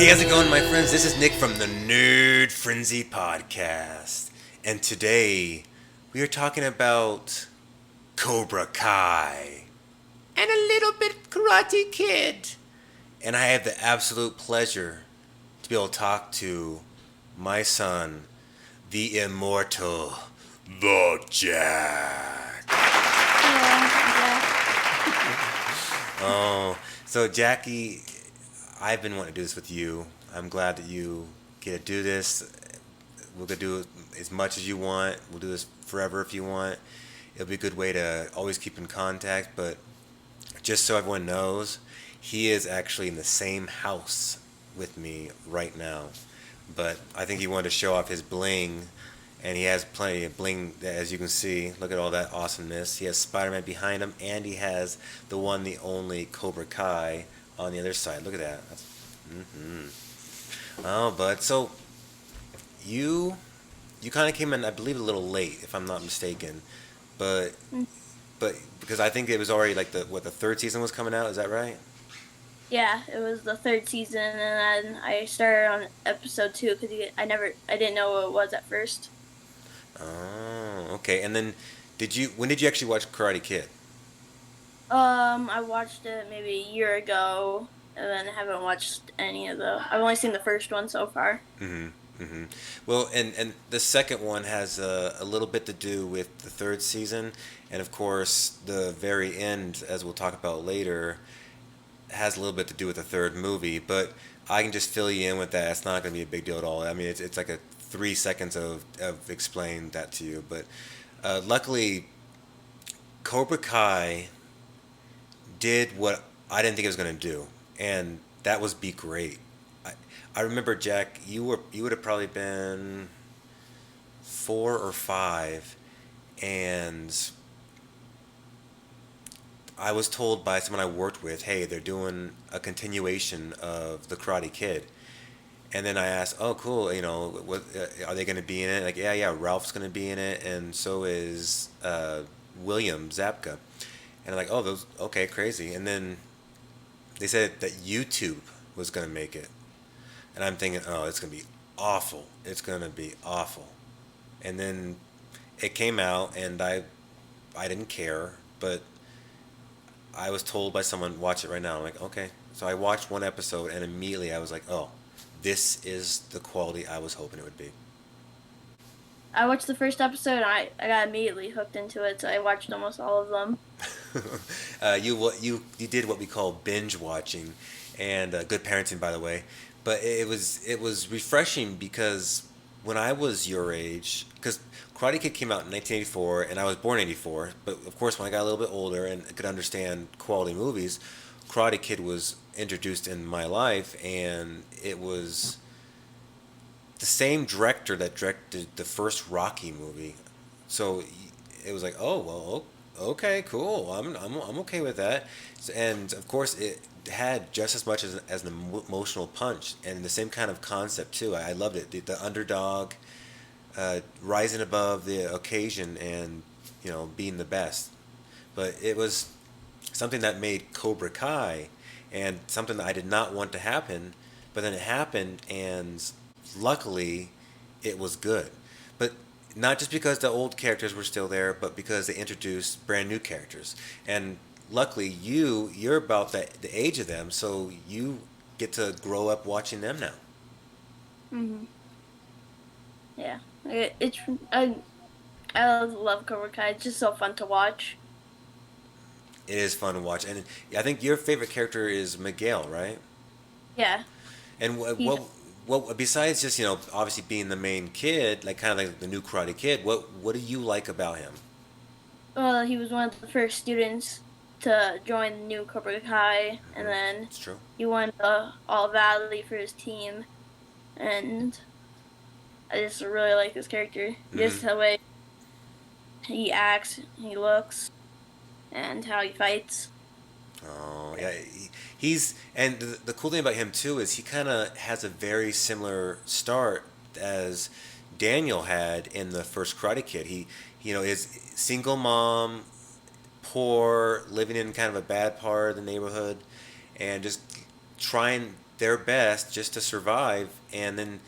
Hey, how's it going, my friends? This is Nick from the Nerd Frenzy Podcast. And today, we are talking about Cobra Kai and a little bit Karate Kid. And I have the absolute pleasure to be able to talk to my son, the immortal, the Jack. Oh, so Jackie, I've been wanting to do this with you. I'm glad that you get to do this. We're gonna do as much as you want. We'll do this forever if you want. It'll be a good way to always keep in contact. But just so everyone knows, he is actually in the same house with me right now. But I think he wanted to show off his bling, and he has plenty of bling, as you can see. Look at all that awesomeness. He has Spider-Man behind him, and he has the one, the only Cobra Kai on the other side. Look at that. Oh, bud. So you kind of came in, I believe, a little late, if I'm not mistaken. But but because I think it was already like the third season was coming out. Is that right? Yeah, it was the third season, and then I started on episode 2 because I didn't know what it was at first. Oh, okay. And then when did you actually watch Karate Kid? I watched it maybe a year ago, and then haven't watched any of the. I've only seen the first one so far. Mm-hmm. Well, and the second one has a little bit to do with the third season, and of course the very end, as we'll talk about later, has a little bit to do with the third movie. But I can just fill you in with that. It's not going to be a big deal at all. I mean, it's like a 3 seconds of explaining that to you. But luckily, Cobra Kai did what I didn't think it was going to do, and that was be great. I, I remember, Jack, you would have probably been 4 or 5, and I was told by someone I worked with, hey, they're doing a continuation of the Karate Kid. And then I asked, oh, cool, what are they going to be in it? Like, yeah, Ralph's going to be in it, and so is William Zabka. And I'm like, oh, those, okay, crazy. And then they said that YouTube was going to make it. And I'm thinking, oh, it's going to be awful. It's going to be awful. And then it came out, and I didn't care, but I was told by someone, watch it right now. I'm like, okay. So I watched one episode, and immediately I was like, oh, this is the quality I was hoping it would be. I watched the first episode, and I got immediately hooked into it, so I watched almost all of them. You did what we call binge watching, and good parenting, by the way. But it was refreshing because when I was your age, because Karate Kid came out in 1984, and I was born in '84. But of course, when I got a little bit older and could understand quality movies, Karate Kid was introduced in my life, and it was the same director that directed the first Rocky movie. So it was like, oh well, okay, cool. I'm okay with that. And of course, it had just as much as an emotional punch and the same kind of concept too. I loved it. The underdog rising above the occasion and being the best. But it was something that made Cobra Kai and something that I did not want to happen, but then it happened, and luckily it was good. But not just because the old characters were still there, but because they introduced brand new characters. And luckily you're about the age of them, so you get to grow up watching them now. hmm Yeah, it's I love Cobra Kai. It's just so fun to watch. It is fun to watch, and I think your favorite character is Miguel, right? Yeah, And he's what besides just obviously being the main kid, like kind of like the new Karate Kid, what do you like about him? well, he was one of the first students to join the new Cobra Kai, and then It's true. he won the All Valley for his team, and I just really like this character. Mm-hmm. Just the way he acts, he looks, and how he fights. Oh yeah, he's and the cool thing about him too is he kind of has a very similar start as Daniel had in the first Karate Kid. He is single mom, poor, living in kind of a bad part of the neighborhood, and just trying their best just to survive, and then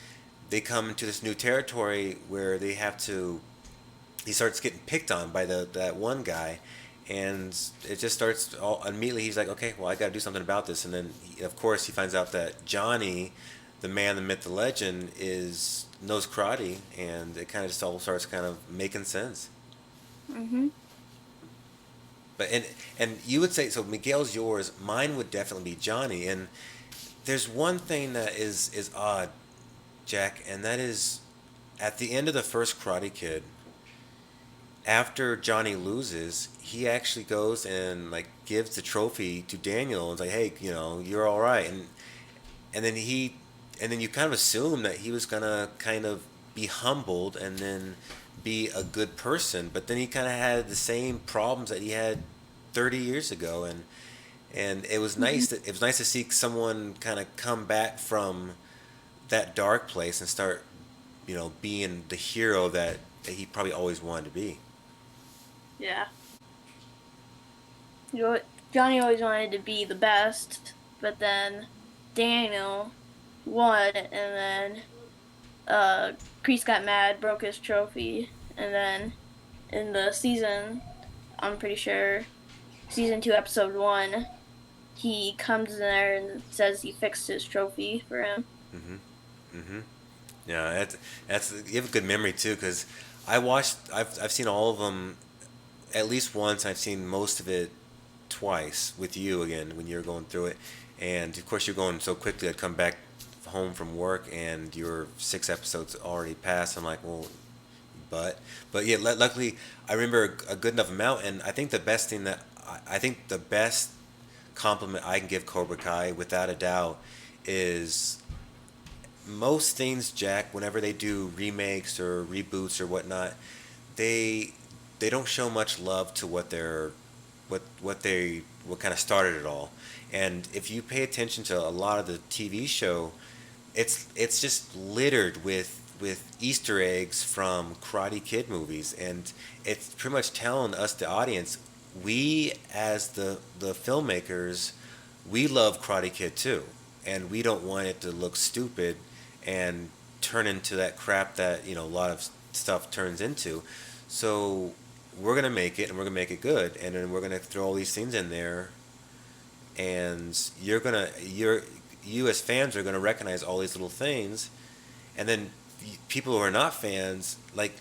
they come into this new territory where they have to. He starts getting picked on by the that one guy, and it just starts all immediately. He's like, okay, well, I got to do something about this, and then of course he finds out that Johnny, the man, the myth, the legend, is knows karate, and it kind of just all starts kind of making sense. Mhm. But and you would say so. Miguel's yours. Mine would definitely be Johnny. And there's one thing that is odd, Jack, and that is at the end of the first Karate Kid, after Johnny loses, he actually goes and like gives the trophy to Daniel and is like, hey, you're all right. And then and then you kind of assume that he was gonna kind of be humbled and then be a good person, but then he kind of had the same problems that he had 30 years ago, and Mhm. it was nice to see someone kind of come back from that dark place and start being the hero that he probably always wanted to be. Yeah. You know, Johnny always wanted to be the best, but then Daniel won, and then Kreese got mad, broke his trophy, and then in the season, I'm pretty sure season 2, episode 1, he comes in there and says he fixed his trophy for him. Mhm. Mhm. Yeah, that's you have a good memory too, because I've seen all of them at least once. I've seen most of it twice with you again when you're going through it, and of course you're going so quickly. I'd come back home from work and your 6 episodes already passed. I'm like, well, but yeah, luckily I remember a good enough amount, and I think the best thing that I think the best compliment I can give Cobra Kai without a doubt is most things, Jack, whenever they do remakes or reboots or whatnot, they they don't show much love to what kind of started it all. And if you pay attention to a lot of the TV show, it's just littered with Easter eggs from Karate Kid movies, and it's pretty much telling us, the audience, we as the filmmakers, we love Karate Kid too, and we don't want it to look stupid and turn into that crap that a lot of stuff turns into. So we're gonna make it, and we're gonna make it good, and then we're gonna throw all these things in there, and you as fans are gonna recognize all these little things, and then people who are not fans, like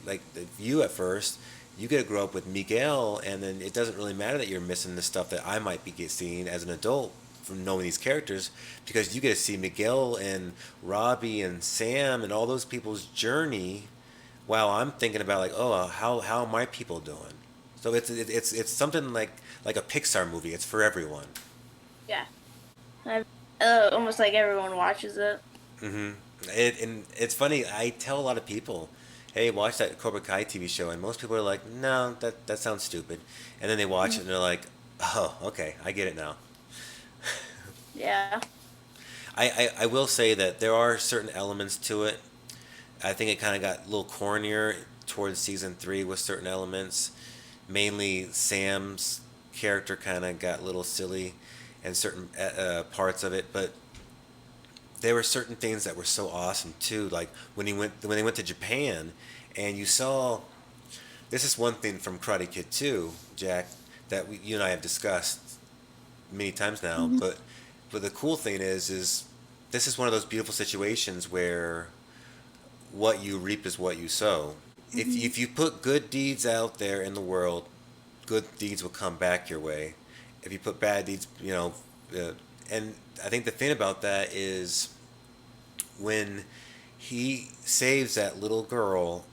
you at first, you get to grow up with Miguel, and then it doesn't really matter that you're missing the stuff that I might be seeing as an adult from knowing these characters, because you get to see Miguel and Robbie and Sam and all those people's journey, while I'm thinking about like, oh, how are my people doing? So it's something like a Pixar movie. It's for everyone. Yeah. I, almost like everyone watches it. Hmm. And it's funny. I tell a lot of people, "Hey, watch that Cobra Kai TV show," and most people are like, "No, that sounds stupid." And then they watch it and they're like, "Oh, okay, I get it now." Yeah. I will say that there are certain elements to it. I think it kind of got a little cornier towards season 3 with certain elements. Mainly Sam's character kind of got a little silly, and certain parts of it, but there were certain things that were so awesome too. Like when they went to Japan, and you saw, this is one thing from Karate Kid 2, Jack, that you and I have discussed many times now. Hmm. But the cool thing is this is one of those beautiful situations where what you reap is what you sow. Hmm. If you put good deeds out there in the world, good deeds will come back your way. If you put bad deeds, and I think the thing about that is when he saves that little girl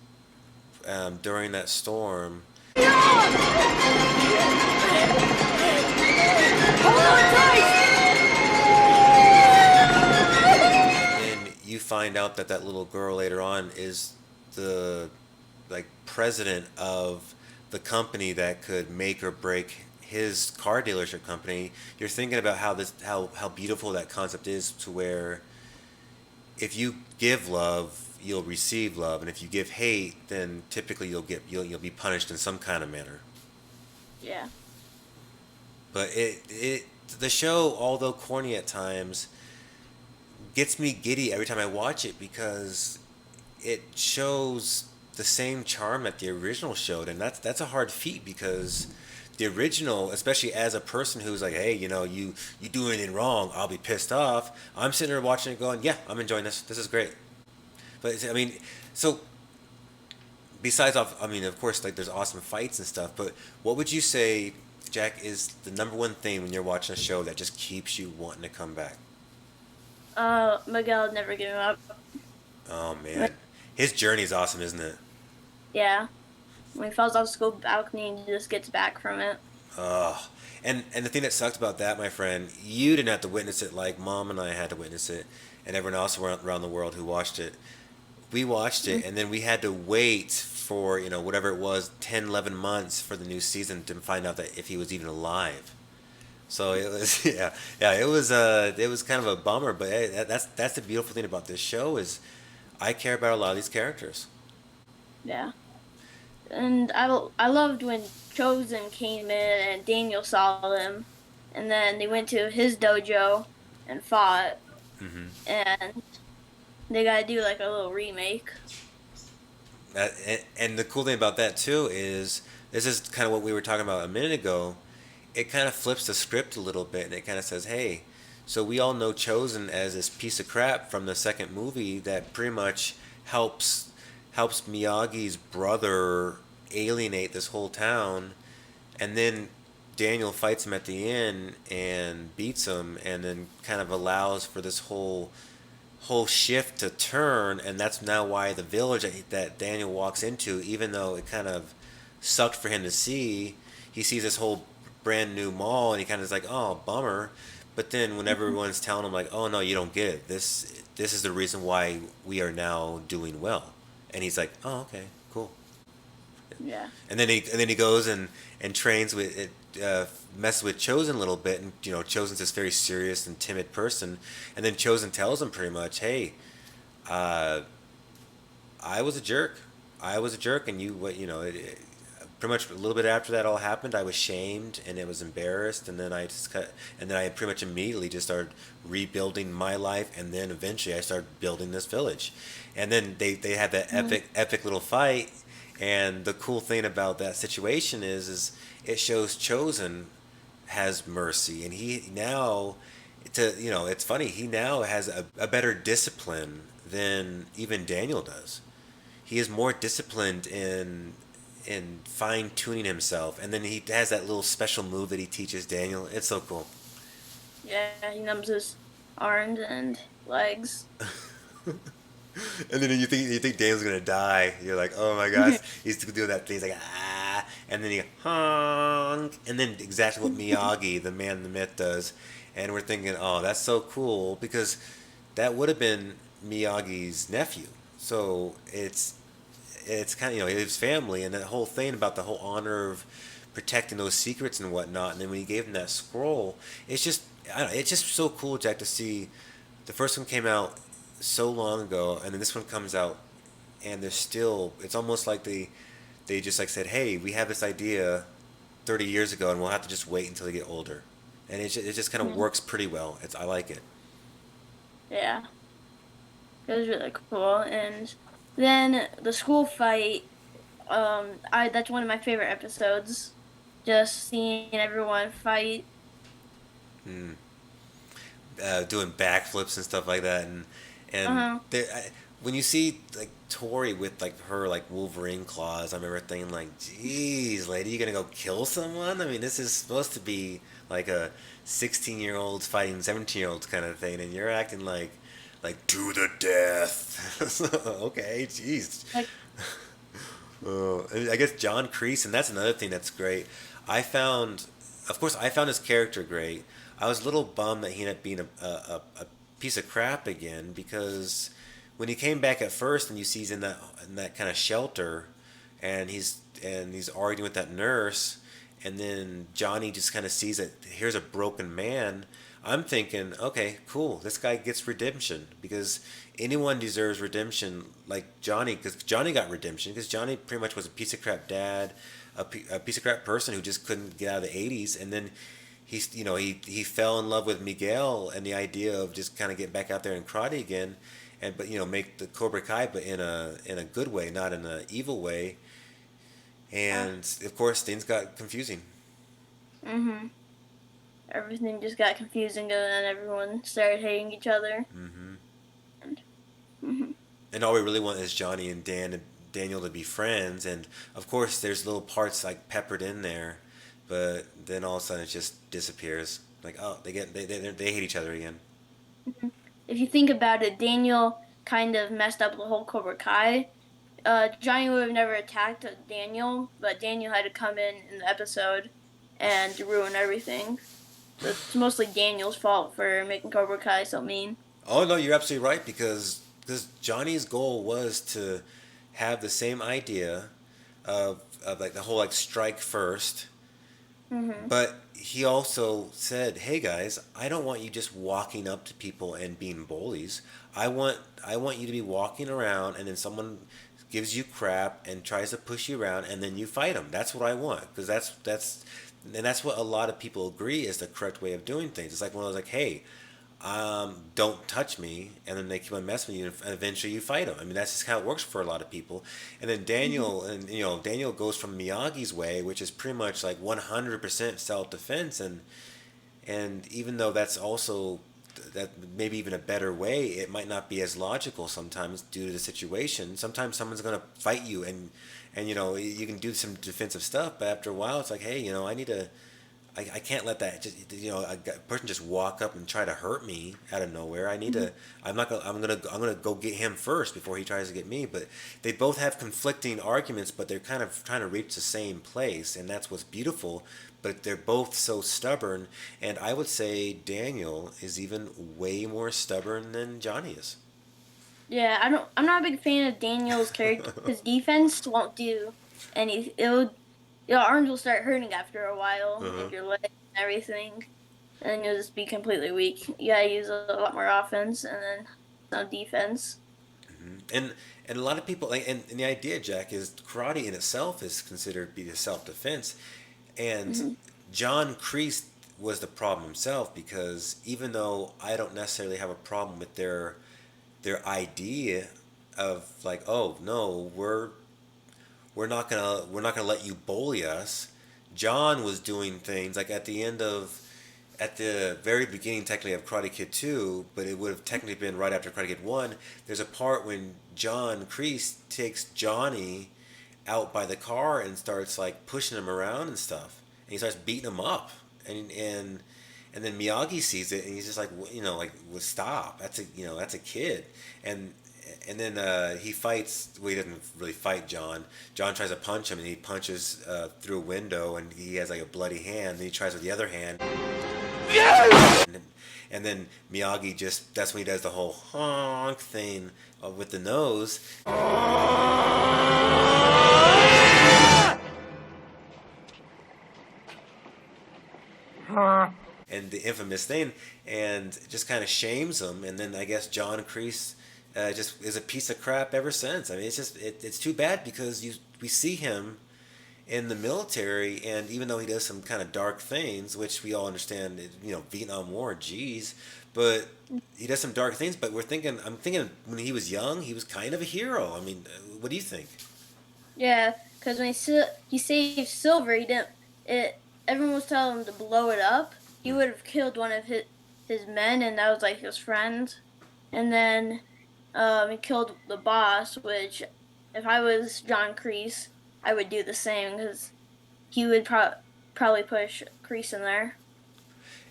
during that storm, and then you find out that that little girl later on is the like president of the company that could make or break his car dealership company. You're thinking about how beautiful that concept is, to where if you give love, you'll receive love, and if you give hate, then typically you'll be punished in some kind of manner. Yeah. But it the show, although corny at times, gets me giddy every time I watch it because it shows the same charm that the original showed, and that's a hard feat because the original, especially as a person who's like, hey, you do anything wrong, I'll be pissed off. I'm sitting there watching it, going, yeah, I'm enjoying this. This is great. But I mean, so besides off, I mean, of course, like there's awesome fights and stuff. But what would you say, Jack, is the number one thing when you're watching a show that just keeps you wanting to come back? Miguel never gave up. Oh man, his journey is awesome, isn't it? Yeah. When he falls off the school balcony, he just gets back from it. Oh, and the thing that sucked about that, my friend, you didn't have to witness it like Mom and I had to witness it, and everyone else around the world who watched it. We watched it, and then we had to wait for whatever it was, 10, 11 months for the new season to find out that if he was even alive. So it was yeah, it was kind of a bummer, but hey, that's the beautiful thing about this show is I care about a lot of these characters. Yeah. And I loved when Chosen came in and Daniel saw them, and then they went to his dojo and fought, Hmm. and they gotta do like a little remake. And the cool thing about that too is this is kind of what we were talking about a minute ago. It kind of flips the script a little bit, and it kind of says, "Hey, so we all know Chosen as this piece of crap from the second movie that pretty much helps helps Miyagi's brother alienate this whole town, and then Daniel fights him at the end and beats him, and then kind of allows for this whole shift to turn, and that's now why the village that Daniel walks into, even though it kind of sucked for him to see, he sees this whole brand new mall, and he kind of is like, oh, bummer. But then whenever Mhm. everyone's telling him like, oh no, you don't get it. This is the reason why we are now doing well, and he's like, oh okay, cool. Yeah. And then he goes and trains with it, messes with Chosen a little bit, and Chosen's this very serious and timid person, and then Chosen tells him pretty much, hey, uh, I was a jerk, and you what pretty much a little bit after that all happened, I was shamed and I was embarrassed, and then I pretty much immediately just started rebuilding my life, and then eventually I started building this village, and then they had that Mhm. epic little fight, and the cool thing about that situation is it shows Chosen has mercy, and he now it's funny, he now has a better discipline than even Daniel does. He is more disciplined in fine tuning himself, and then he has that little special move that he teaches Daniel. It's so cool. Yeah, he numbs his arms and legs. And then you think Daniel's gonna die. You're like, oh my gosh, he's doing that thing. He's like, ah, and then he honk, and then exactly what Miyagi, the man, the myth, does. And we're thinking, oh, that's so cool because that would have been Miyagi's nephew. So it's kind of his family, and that whole thing about the whole honor of protecting those secrets and whatnot. And then when he gave him that scroll, it's just I don't know, it's just so cool, Jack, to see the first one came out so long ago, and then this one comes out, and there's still it's almost like they just like said, hey, we have this idea 30 years ago, and we'll have to just wait until they get older, and it just kind of Mhm. works pretty well. I like it. Yeah, it was really cool. And then the school fight. I that's one of my favorite episodes. Just seeing everyone fight. Mm. Doing backflips and stuff like that, Uh and huh. when you see like Tori with like her like Wolverine claws, I remember thinking like, "Geez, lady, you gonna go kill someone?" I mean, this is supposed to be like a 16-year-olds fighting 17-year-olds kind of thing, and you're acting like to the death. Okay, jeez. Like, And I guess John Kreese, and that's another thing that's great. I found, of course, I found his character great. I was a little bummed that he ended up being a piece of crap again because when he came back at first and you see he's in that kind of shelter, and he's arguing with that nurse, and then Johnny just kind of sees that here's a broken man. I'm thinking, okay, cool. This guy gets redemption because anyone deserves redemption, like Johnny, because Johnny got redemption because Johnny pretty much was a piece of crap dad, a piece of crap person who just couldn't get out of the '80s, and then he's he fell in love with Miguel and the idea of just kind of getting back out there in karate again, and but make the Cobra Kai, but in a good way, not in an evil way. Uh, And of course, things got confusing. mhm. Everything just got confusing, and then everyone started hating each other. Hmm. And mhm. And all we really want is Johnny and Daniel to be friends, and of course, there's little parts like peppered in there, but then all of a sudden it just disappears. Like, oh, they hate each other again. If you think about it, Daniel kind of messed up the whole Cobra Kai. Johnny would have never attacked Daniel, but Daniel had to come in the episode and ruin everything. So it's mostly Daniel's fault for making Cobra Kai so mean. Oh no, you're absolutely right because Johnny's goal was to have the same idea of like the whole like strike first, Hmm. but he also said, "Hey guys, I don't want you just walking up to people and being bullies. I want you to be walking around and then someone gives you crap and tries to push you around and then you fight them. That's what I want because that's what a lot of people agree is the correct way of doing things. It's like when I was like, hey, don't touch me, and then they keep on messing with you, and eventually you fight them. I mean, that's just how it works for a lot of people. And then Hmm. Daniel goes from Miyagi's way, which is pretty much like 100% self defense, and even though that's also that maybe even a better way, it might not be as logical sometimes due to the situation. Sometimes someone's gonna fight you, and you can do some defensive stuff, but after a while, it's like, hey, I need to I can't let that just a person just walk up and try to hurt me out of nowhere. I need Hmm. to. I'm not. Gonna, I'm gonna go get him first before he tries to get me. But they both have conflicting arguments, but they're kind of trying to reach the same place, and that's what's beautiful. But they're both so stubborn, and I would say Daniel is even way more stubborn than Johnny is. Yeah, I don't. I'm not a big fan of Daniel's character. His defense won't do any. Your arms will start hurting after a while, Uh-huh. like your legs and everything, and then you'll just be completely weak. You gotta use a lot more offense and then some defense. And and a lot of people like and the idea, Jack, is karate in itself is considered to be a self defense. And Hmm. John Kreese was the problem himself because even though I don't necessarily have a problem with their idea of like, oh no, we're not gonna let you bully us. John was doing things like at the very beginning technically of Karate Kid 2, but it would have technically been right after Karate Kid 1. There's a part when John Kreese takes Johnny out by the car and starts like pushing him around and stuff. And he starts beating him up. And then Miyagi sees it and he's just like, like, well, stop. That's a kid. And and then he fights. Well, he doesn't really fight John. John tries to punch him, and he punches through a window, and he has like a bloody hand. Then he tries with the other hand, and, and then Miyagi just—that's when he does the whole honk thing with the nose, and the infamous thing, and just kind of shames him. And then I guess John Kreese just is a piece of crap ever since. I mean, it's too bad because we see him in the military, and even though he does some kind of dark things, which we all understand, Vietnam War, geez, but he does some dark things. But I'm thinking when he was young, he was kind of a hero. I mean, what do you think? Yeah, because when he saved Silver, he didn't. It everyone was telling him to blow it up. He Hmm. would have killed one of his men, and that was like his friend. And then he killed the boss. Which, if I was John Kreese, I would do the same because he would probably push Kreese in there.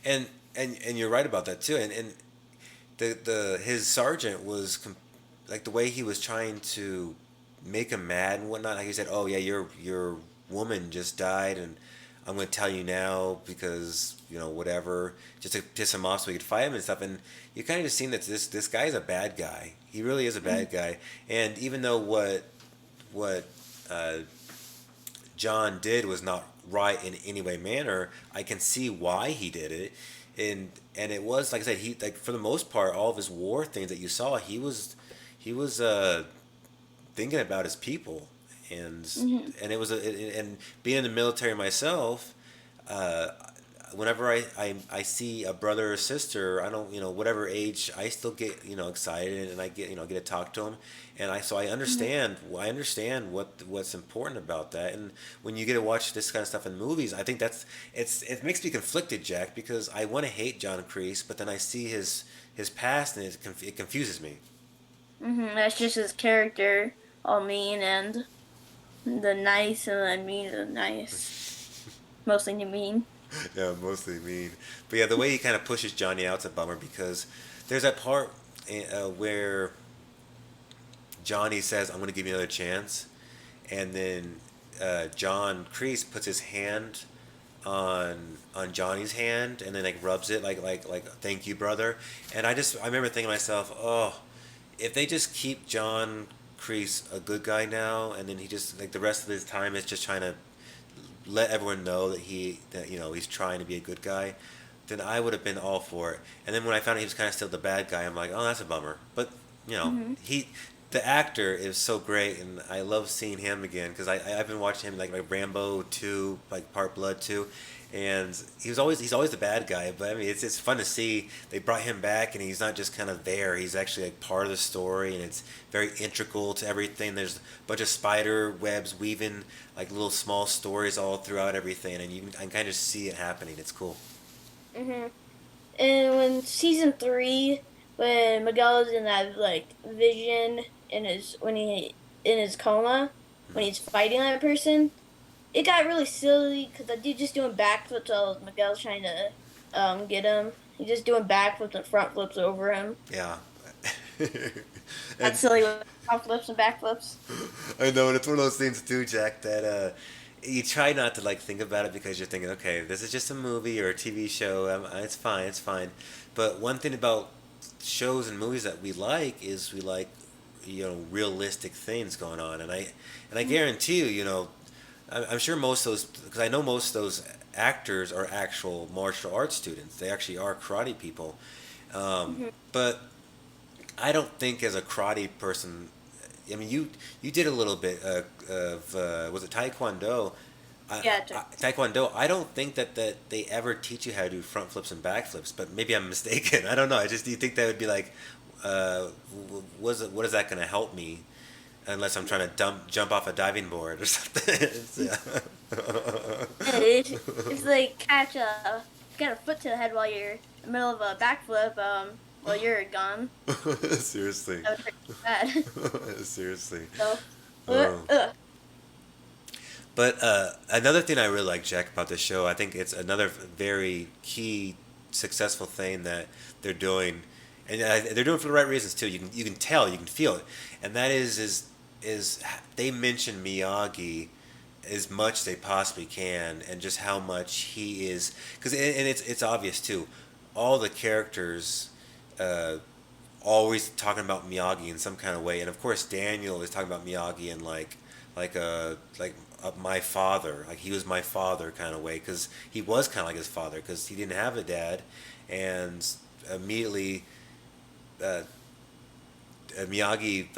And and you're right about that too. And the his sergeant was like the way he was trying to make him mad and whatnot. Like he said, "Oh yeah, your woman just died, and I'm going to tell you now because whatever, just to piss him off so he could fight him and stuff." And you kind of just seen that this guy is a bad guy. He really is a Mm-hmm. bad guy. And even though what uh, John did was not right in any way manner, I can see why he did it. And it was like I said, he like for the most part, all of his war things that you saw, he was thinking about his people, and Mm-hmm. and it was and being in the military myself, uh, whenever I see a brother or sister, I don't, whatever age, I still get, excited, and I get, get to talk to them. And I Mhm. understand what's important about that. And when you get to watch this kind of stuff in movies, I think it makes me conflicted, Jack, because I want to hate John Kreese, but then I see his past, and it confuses me. That's just his character, all mean and the nice, and then mean and nice. Mostly mean. Yeah, mostly mean. But yeah, the way he kind of pushes Johnny out's a bummer, because there's that part where Johnny says, "I'm going to give you another chance," and then John Kreese puts his hand on Johnny's hand, and then like rubs it like thank you, brother. And I remember thinking to myself, oh, if they just keep John Kreese a good guy now, and then he just like the rest of his time is just trying to let everyone know that he's trying to be a good guy, then I would have been all for it. And then when I found out he was kind of still the bad guy, I'm like, oh, that's a bummer. But Hmm. the actor is so great, and I love seeing him again, because I've been watching him like Rambo 2, like Part Blood 2, and he's always the bad guy. But I mean, it's fun to see they brought him back, and he's not just kind of there. He's actually like part of the story, and it's very integral to everything. There's a bunch of spider webs weaving like little small stories all throughout everything, and I can kind of see it happening. It's cool. Hmm. And when season three, when Miguel is in that like vision in his when he in his coma, when he's fighting that person, it got really silly because the dude just doing backflips while Miguel's trying to get him. He's just doing backflips and front flips over him. Yeah. And That's silly with front flips and backflips. I know, and it's one of those things too, Jack, that you try not to like think about it, because you're thinking, okay, this is just a movie or a TV show. It's fine, it's fine. But one thing about shows and movies that we like is we like, realistic things going on, and I guarantee you, I'm sure most of those, because I know most of those actors are actual martial arts students. They actually are karate people. Hmm. But I don't think as a karate person. I mean, you did a little bit of was it Taekwondo? Yeah, Taekwondo. I don't think that they ever teach you how to do front flips and back flips, but maybe I'm mistaken. I don't know. I just do you think that would be like, what is that going to help me? Unless I'm trying to jump off a diving board or something. it's like get a foot to the head while you're in the middle of a backflip while you're gone. Seriously. That would hurt bad. Seriously. So, Oh. uh, But another thing I really like, Jack, about this show, I think it's another very key successful thing that they're doing, and they're doing it for the right reasons too. You can tell, you can feel it, and that is they mention Miyagi as much as they possibly can, and just how much he is, because and it's obvious too. All the characters uh, always talking about Miyagi in some kind of way, and of course Daniel is talking about Miyagi in like my father, like he was my father kind of way, because he was kind of like his father, because he didn't have a dad, and immediately uh, Miyagi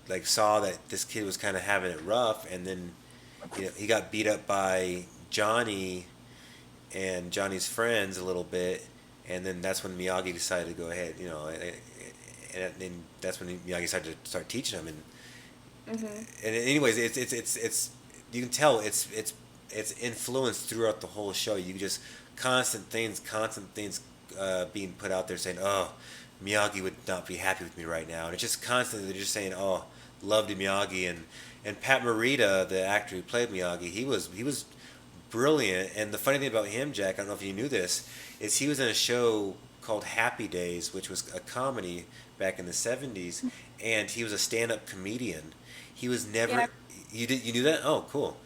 like saw that this kid was kind of having it rough, and then he got beat up by Johnny and Johnny's friends a little bit, and then that's when Miyagi decided to go ahead, and then that's when Miyagi started to start teaching him, hmm. and anyways, it's you can tell it's influenced throughout the whole show. You just constant things being put out there saying, "Oh, Miyagi would not be happy with me right now," and it's just constantly they're just saying, "Oh, love to Miyagi," and Pat Morita, the actor who played Miyagi, he was brilliant. And the funny thing about him, Jack, I don't know if you knew this, is he was in a show called Happy Days, which was a comedy back in the '70s, and he was a stand-up comedian. He was Yeah, never. You knew that? Oh, cool.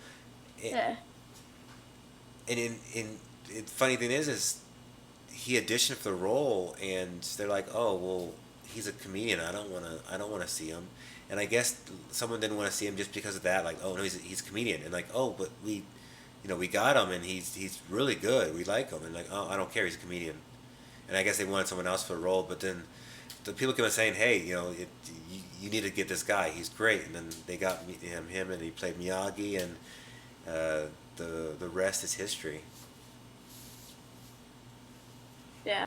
And yeah. funny thing is he auditioned for the role, and they're like, oh well, he's a comedian. I don't want to see him. And I guess someone didn't want to see him just because of that. Like, oh no, he's a comedian, and like, oh, but we got him, and he's really good. We like him, and like, oh, I don't care. He's a comedian. And I guess they wanted someone else for the role, but then the people kept on saying, hey, you need to get this guy. He's great. And then they got him, and he played Miyagi, and the rest is history. Yeah.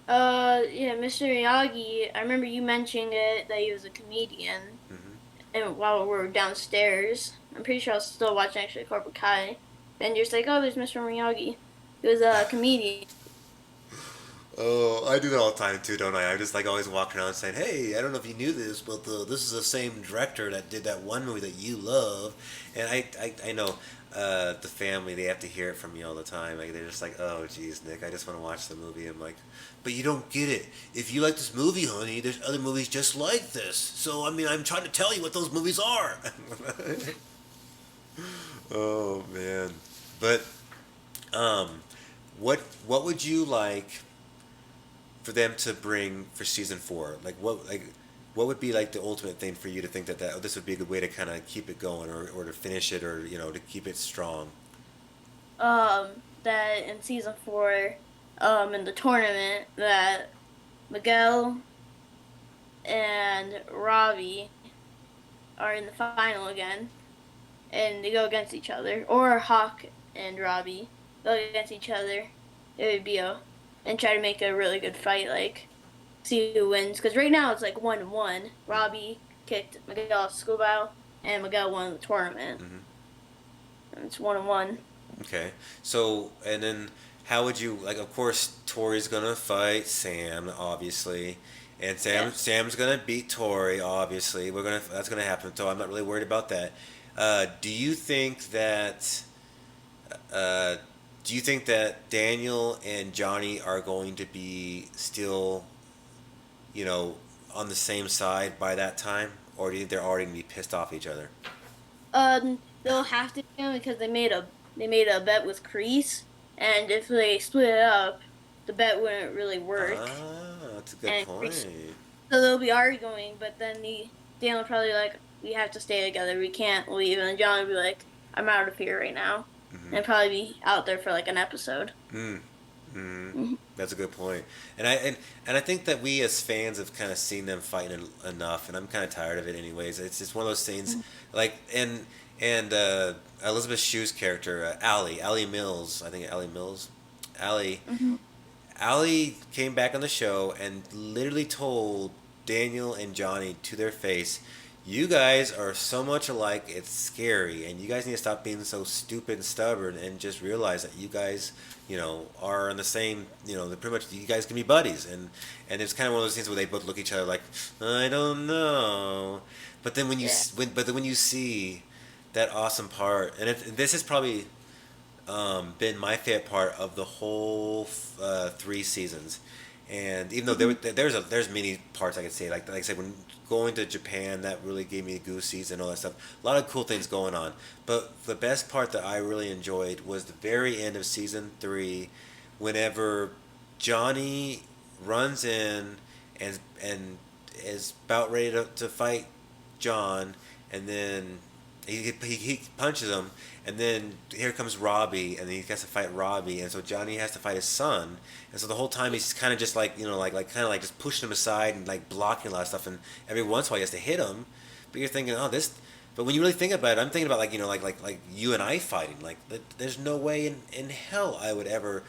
Yeah, Mr. Miyagi, I remember you mentioning it that he was a comedian, Hmm. and while we were downstairs, I'm pretty sure I was still watching actually Cobra Kai, and you're just like, oh, there's Mr. Miyagi. He was a comedian. Oh, I do that all the time too, don't I? I just like always walking around saying, "Hey, I don't know if you knew this, but this is the same director that did that one movie that you love." And I know the family they have to hear it from me all the time. Like they're just like, "Oh, geez, Nick, I just want to watch the movie." I'm like, "But you don't get it. If you like this movie, honey, there's other movies just like this. So I mean, I'm trying to tell you what those movies are." Oh man, but um, what would you like for them to bring for season four? What would be like the ultimate thing for you to think that oh, this would be a good way to kind of keep it going or to finish it or to keep it strong? That in season four, in the tournament, that Miguel and Robbie are in the final again, and they go against each other, or Hawk and Robbie go against each other. It would be a and try to make a really good fight, like see who wins. Because right now it's like 1-1. Robbie kicked Miguel off school battle, and Miguel won the tournament. Mm-hmm. And it's 1-1. Okay, so and then how would you like? Of course, Tori's gonna fight Sam, obviously, and Yeah. Sam's gonna beat Tori, obviously. We're gonna That's gonna happen. So I'm not really worried about that. Do you think that? Uh, do you think that Daniel and Johnny are going to be still, you know, on the same side by that time, or do you think they're already gonna be pissed off each other? They'll have to do because they made a bet with Crease, and if they split it up, the bet wouldn't really work. Ah, that's a good And point. Crease, so they'll be arguing, but then the Dan will probably like, we have to stay together, we can't leave, and then John will be like, I'm out of here right now, Mm-hmm. and probably be out there for like an episode. Mm. Mm. Mhm. That's a good point. And I think that we as fans have kind of seen them fighting enough, and I'm kind of tired of it anyways. It's just one of those things, like and Elizabeth Shue's character, Allie Mills, I think Allie Mills, Allie Mhm. Allie came back on the show and literally told Daniel and Johnny to their face, "You guys are so much alike, it's scary, and you guys need to stop being so stupid and stubborn and just realize that you guys, are in the same, they're pretty much you guys can be buddies." And it's kind of one of those things where they both look at each other like, "I don't know," but then Yeah. when you see that awesome part, this is probably been my favorite part of the whole 3 seasons. And even though Mhm. there's many parts I could say, like I said, when going to Japan, that really gave me goosies and all that stuff. A lot of cool things going on. But the best part that I really enjoyed was the very end of season 3, whenever Johnny runs in and is about ready to fight John, and then he punches him, and then here comes Robbie, and he has to fight Robbie, and so Johnny has to fight his son, and so the whole time he's kind of just like like kind of like just pushing him aside and like blocking a lot of stuff, and every once in a while he has to hit him, but you're thinking, oh this. But when you really think about it, I'm thinking about like like you and I fighting. Like there's no way in hell I would ever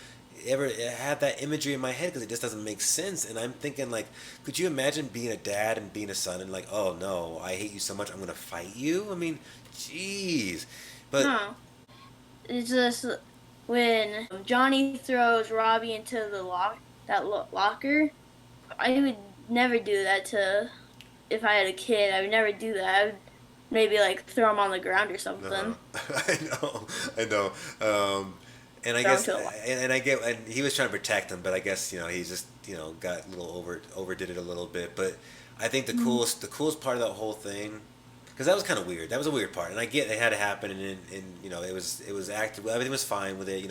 have that imagery in my head because it just doesn't make sense. And I'm thinking like, could you imagine being a dad and being a son and like, oh no, I hate you so much, I'm gonna fight you? I mean, jeez. But No, it's just when Johnny throws Robbie into the locker. I would never do that to if I had a kid. I would never do that. I would maybe like throw him on the ground or no, something. I know. And I Throw him guess, to a locker. and I get, and he was trying to protect him, but I guess he just got a little overdid it a little bit. But I think Mhm. the coolest part of that whole thing, because that was kind of weird. That was a weird part, and I get it had to happen, and it was acted. Everything was fine with it,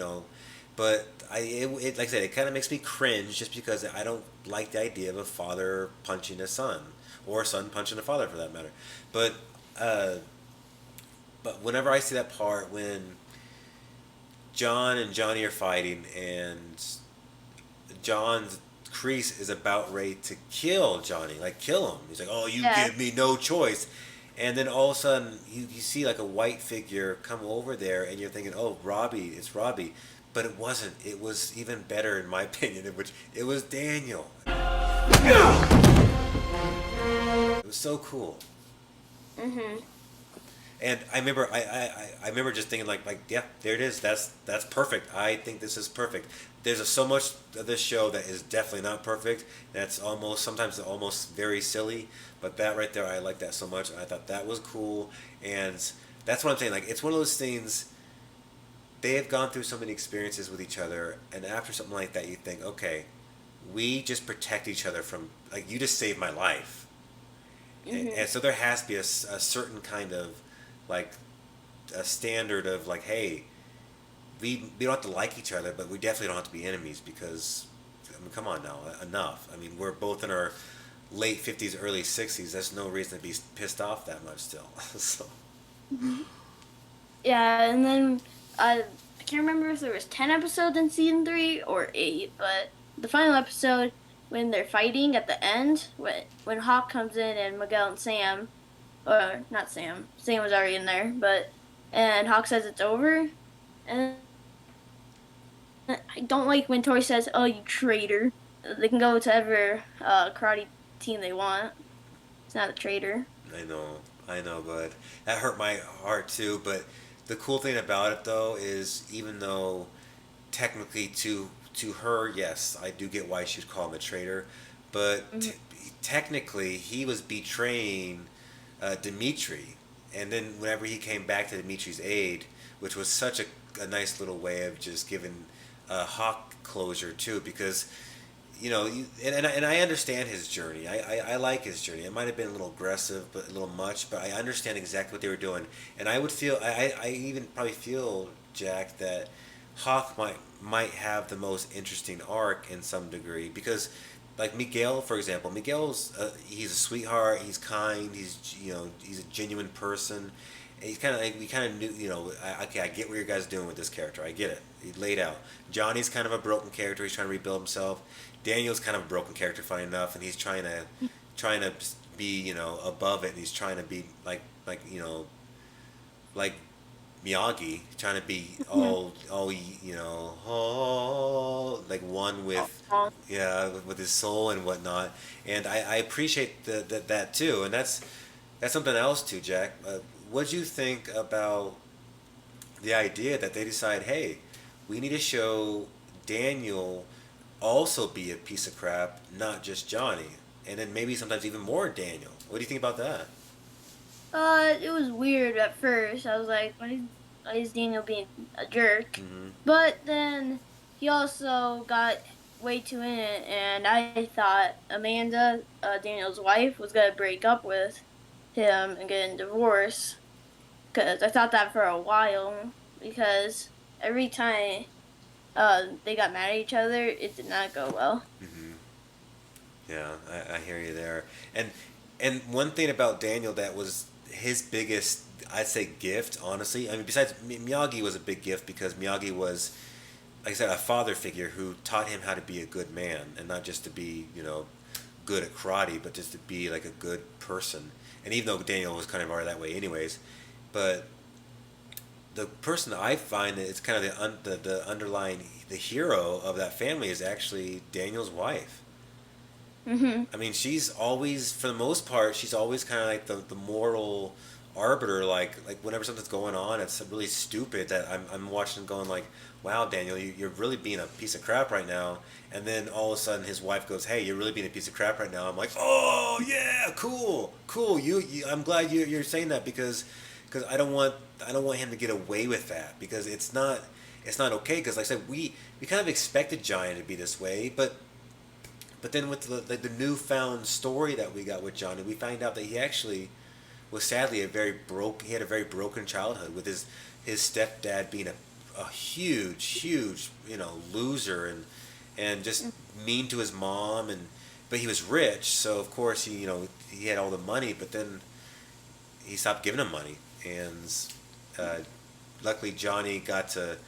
but like I said, it kind of makes me cringe just because I don't like the idea of a father punching a son or a son punching a father for that matter. But uh, but whenever I see that part when John and Johnny are fighting, and John's Crease is about ready to kill Johnny, like kill him. He's like, "Oh, you Yeah. give me no choice." And then all of a sudden, you see like a white figure come over there, and you're thinking, "Oh, Robbie, it's Robbie." but it wasn't. It was even better in my opinion, in which it was Daniel. It was so cool. Mhm. And I remember just thinking like yeah, there it is. That's perfect. I think this is perfect. There's so much of this show that is definitely not perfect. That's almost sometimes almost very silly. But that right there, I like that so much. I thought that was cool, and that's what I'm saying. Like it's one of those things. They have gone through so many experiences with each other, and after something like that, you think, okay, we just protect each other from like you just saved my life, Mhm. and so there has to be a certain kind of like a standard of like, hey, we don't have to like each other, but we definitely don't have to be enemies because, I mean, come on now, enough. I mean, we're both in our late 50s, early 60s. There's no reason to be pissed off that much still. So, Yeah, and then I can't remember if there was 10 episodes in season 3 or 8, but the final episode when they're fighting at the end, when Hawk comes in and Miguel and Sam, or not Sam, Sam was already in there, but and Hawk says it's over, and I don't like when Tori says, "Oh, you traitor." They can go to whatever karate team they want. It's not a traitor. I know, but that hurt my heart too. But the cool thing about it though is even though technically to her, yes, I do get why she'd call him a traitor, but Hmm. technically he was betraying Dimitri, and then whenever he came back to Dimitri's aid, which was such a nice little way of just giving Hawk closure too, because and I understand his journey. I like his journey. It might have been a little aggressive, but a little much. But I understand exactly what they were doing, and I would feel. I even probably feel Jack that Hawk might have the most interesting arc in some degree because, like Miguel, for example, Miguel's he's a sweetheart. He's kind. He's a genuine person. And he's kind of like we kind of knew. Okay, I get what you guys are doing with this character. I get it. He laid out. Johnny's kind of a broken character. He's trying to rebuild himself. Daniel's kind of a broken character, funny enough, and he's trying to be above it, and he's trying to be like Miyagi, trying to be all like one with yeah with his soul and whatnot, and I appreciate that too, and that's something else too, Jack. What do you think about the idea that they decide, hey, we need to show Daniel also be a piece of crap, not just Johnny, and then maybe sometimes even more Daniel. What do you think about that? It was weird at first. I was like, why is Daniel being a jerk? Mm-hmm. But then he also got way too in it, and I thought Amanda, Daniel's wife, was gonna break up with him and get a divorce. Cause I thought that for a while. Because every time they got mad at each other, it did not go well. Mm-hmm. Yeah, I hear you there. And one thing about Daniel that was his biggest, I'd say, gift, honestly. I mean, besides Miyagi was a big gift because Miyagi was, like I said, a father figure who taught him how to be a good man and not just to be, good at karate, but just to be like a good person. And even though Daniel was kind of already that way, anyways, but the person that I find that it's kind of the underlying the hero of that family is actually Daniel's wife. Mhm. I mean, she's always, for the most part, she's always kind of like the moral arbiter. Like whenever something's going on, it's really stupid that I'm watching going like, wow, Daniel, you're really being a piece of crap right now. And then all of a sudden, his wife goes, hey, you're really being a piece of crap right now. I'm like, oh yeah, cool, cool. I'm glad you're saying that because I don't want him to get away with that because it's not okay. Because like I said, we kind of expected Giant to be this way, but then with the newfound story that we got with Johnny, we find out that he actually was sadly he had a very broken childhood with his stepdad being a huge loser and just mean to his mom, but he was rich, so of course he had all the money, but then he stopped giving him money, and uh, luckily Johnny got to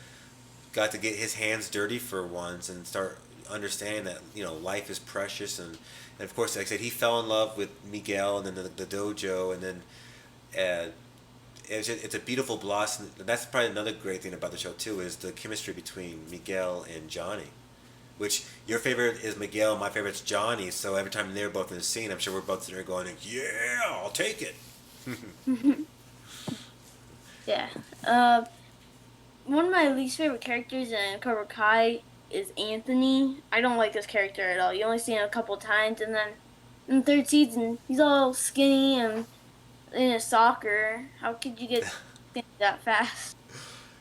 get his hands dirty for once and start understanding that life is precious, and of course, like I said, he fell in love with Miguel and then the dojo, and then uh, it's a beautiful blossom. That's probably another great thing about the show too is the chemistry between Miguel and Johnny. Which your favorite is Miguel, my favorite's Johnny. So every time they're both in the scene, I'm sure we're both sitting there going, "Yeah, I'll take it." Yeah. One of my least favorite characters in Cobra Kai is Anthony. I don't like this character at all. You only see him a couple times, and then in the third season, he's all skinny and in a soccer. How could you get skinny that fast?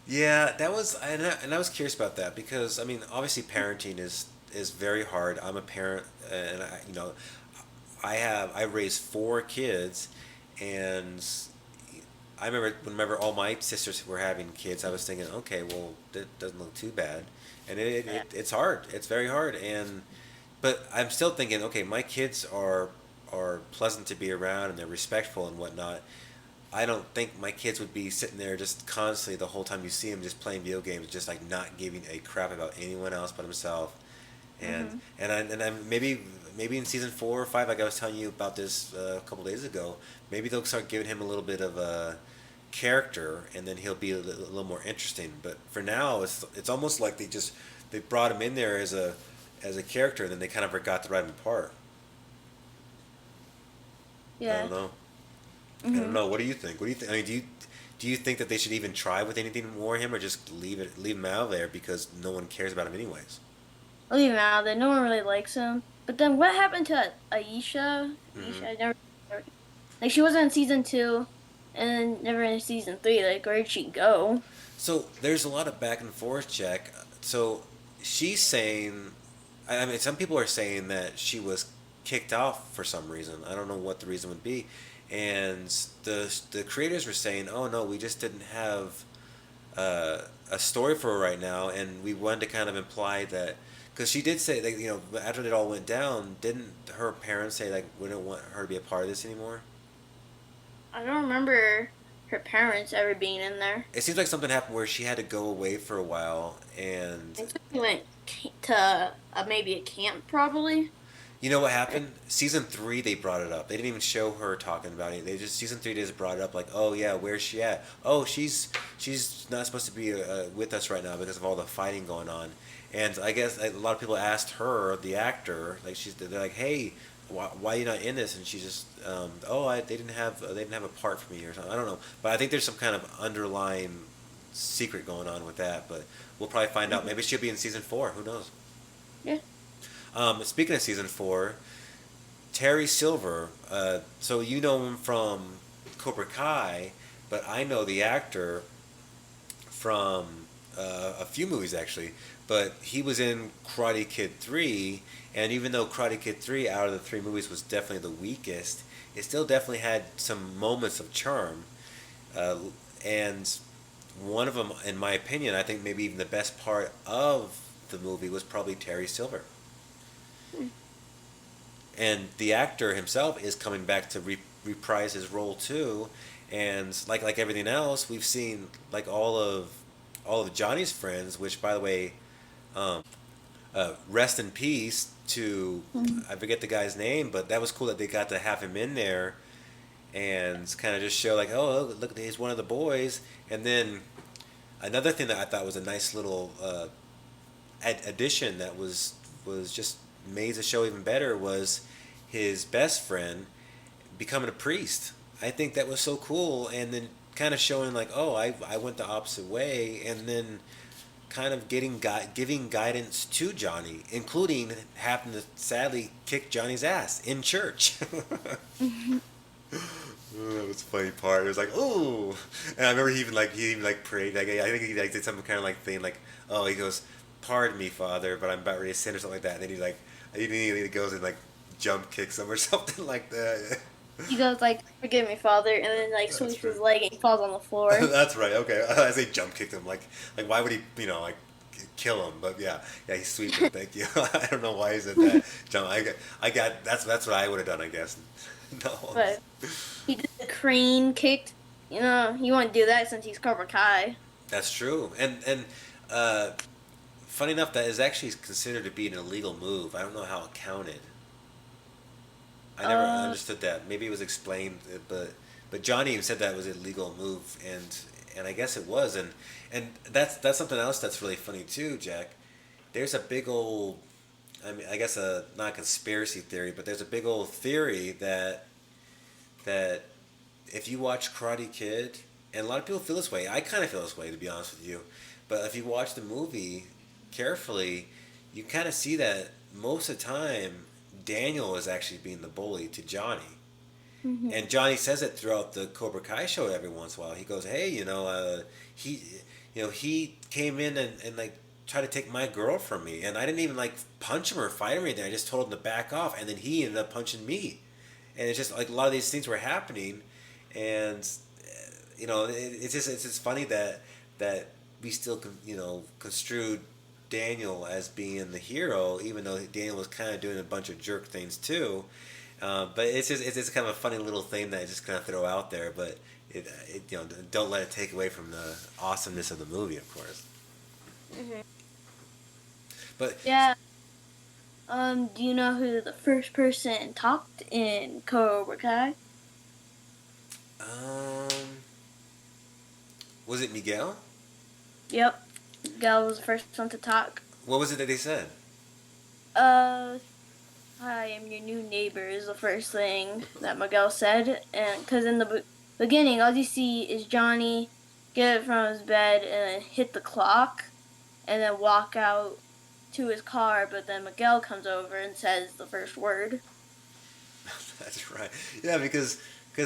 Yeah, that was, and I was curious about that because I mean, obviously, parenting is very hard. I'm a parent, and I raised four kids, and I remember all my sisters were having kids. I was thinking, okay, well, that doesn't look too bad, and Yeah. it's hard. It's very hard, but I'm still thinking, okay, my kids are pleasant to be around and they're respectful and whatnot. I don't think my kids would be sitting there just constantly the whole time you see them just playing video games, just like not giving a crap about anyone else but himself. And Hmm. I maybe in season 4 or 5, like I was telling you about this a couple days ago, maybe they'll start giving him a little bit of a character, and then he'll be a little more interesting. But for now, it's almost like they brought him in there as a character, and then they kind of forgot to write him apart. I Yeah. don't know. I don't Hmm. know. What do you think? What do you think? I mean, do you think that they should even try with anything more him, or just leave him out there because no one cares about him anyways? I'll leave him out there. No one really likes him. But then what happened to Aisha? Hmm. Aisha, never like she wasn't in season two, and then never in season three. Like where'd she go? So there's a lot of back and forth, Jack. So she's saying, I mean, some people are saying that she was kicked off for some reason. I don't know what the reason would be, and the creators were saying, oh no, we just didn't have a story for her right now, and we wanted to kind of imply that because she did say like after it all went down, didn't her parents say like we don't want her to be a part of this anymore? I don't remember her parents ever being in there. It seems like something happened where she had to go away for a while, and I think we went to maybe a camp, probably. you know what happened? Season 3, they brought it up. They didn't even show her talking about it. Season 3 just brought it up like, oh yeah, where's she at? Oh, she's not supposed to be with us right now because of all the fighting going on. And I guess a lot of people asked her, the actor, like they're like, hey, why are you not in this? And she just, oh, they didn't have a part for me or something. I don't know, but I think there's some kind of underlying secret going on with that. But we'll probably find out. Mhm. Maybe she'll be in season 4. Who knows? Yeah. Speaking of season 4, Terry Silver. So you know him from Cobra Kai, but I know the actor from a few movies actually. But he was in Karate Kid 3, and even though Karate Kid 3 out of the three movies was definitely the weakest, it still definitely had some moments of charm. Uh, and one of them, in my opinion, I think maybe even the best part of the movie was probably Terry Silver. Hmm. And the actor himself is coming back to reprise his role too. And like everything else, we've seen like all of Johnny's friends, which by the way, um, rest in peace to Mhm. I forget the guy's name, but that was cool that they got to have him in there and kind of just show like, oh look, he's one of the boys. And then another thing that I thought was a nice little addition that was just made the show even better was his best friend becoming a priest. I think that was so cool, and then kind of showing like, oh, I went the opposite way, and then kind of giving guidance to Johnny, including having to sadly kick Johnny's ass in church. Mhm. That was the funny part. It was like, oh, and I remember he even like prayed. Like I think he like did some kind of like thing like, oh, he goes, "Pardon me, Father, but I'm about ready to sin" or something like that. And then he immediately goes and like jump kicks him or something like that. He goes like, "Forgive me, Father," and then like That's sweeps right. his leg and he falls on the floor. That's right. Okay, I say jump kicked him. Like why would he like kill him? But yeah, he sweeps him. Thank you. I don't know why he said that. Jump. I got that's what I would have done. I guess. No. But he did the crane kicked. You know, he wouldn't do that since he's Cobra Kai. That's true. And uh, funny enough, that is actually considered to be an illegal move. I don't know how it counted. I never Uh, understood that. Maybe it was explained, but but Johnny even said that was a legal move, and I guess it was, and that's something else that's really funny too, Jack. There's a big old, I mean, I guess a not a conspiracy theory, but there's a big old theory that if you watch Karate Kid, and a lot of people feel this way, I kind of feel this way to be honest with you, but if you watch the movie carefully, you kind of see that most of the time Daniel is actually being the bully to Johnny. Hmm. And Johnny says it throughout the Cobra Kai show every once in a while. He goes, "Hey, he, he came in and like tried to take my girl from me, and I didn't even like punch him or fight him or anything. I just told him to back off, and then he ended up punching me. And it's just like a lot of these things were happening, and it's just funny that we still construed Daniel as being the hero, even though Daniel was kind of doing a bunch of jerk things too. But it's just kind of a funny little thing that I just kind of throw out there. But it don't let it take away from the awesomeness of the movie, of course. Hmm. But Yeah. Do you know who the first person talked in Cobra Kai? um, was it Miguel? Yep. Gal was the first one to talk. What was it that they said? Uh, I am your new neighbor is the first thing that Miguel said, and because in the beginning, all you see is Johnny get from his bed and then hit the clock, and then walk out to his car. But then Miguel comes over and says the first word. That's right. Yeah, because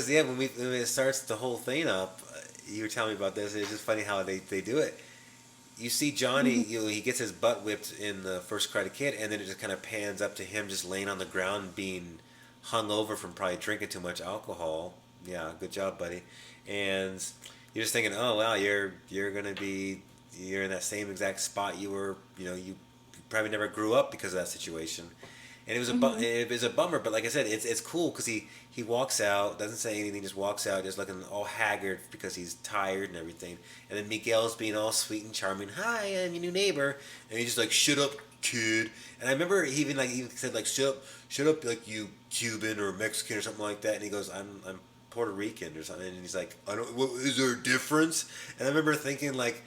yeah, when it starts the whole thing up, you were telling me about this. It's just funny how they do it. You see Johnny, Mhm. he gets his butt whipped in the first Karate Kid, and then it just kind of pans up to him just laying on the ground, being hung over from probably drinking too much alcohol. Yeah, good job, buddy. And you're just thinking, oh wow, you're in that same exact spot you were. You probably never grew up because of that situation. And Mhm. it was a bummer, but like I said, it's cool because he walks out, doesn't say anything, just walks out, just looking all haggard because he's tired and everything. And then Miguel's being all sweet and charming. Hi, I'm your new neighbor, and he's just like, "Shut up, kid." And I remember he said like, shut up, like you Cuban or Mexican or something like that." And he goes, I'm Puerto Rican or something," and he's like, "I don't. What, is there a difference?" And I remember thinking like,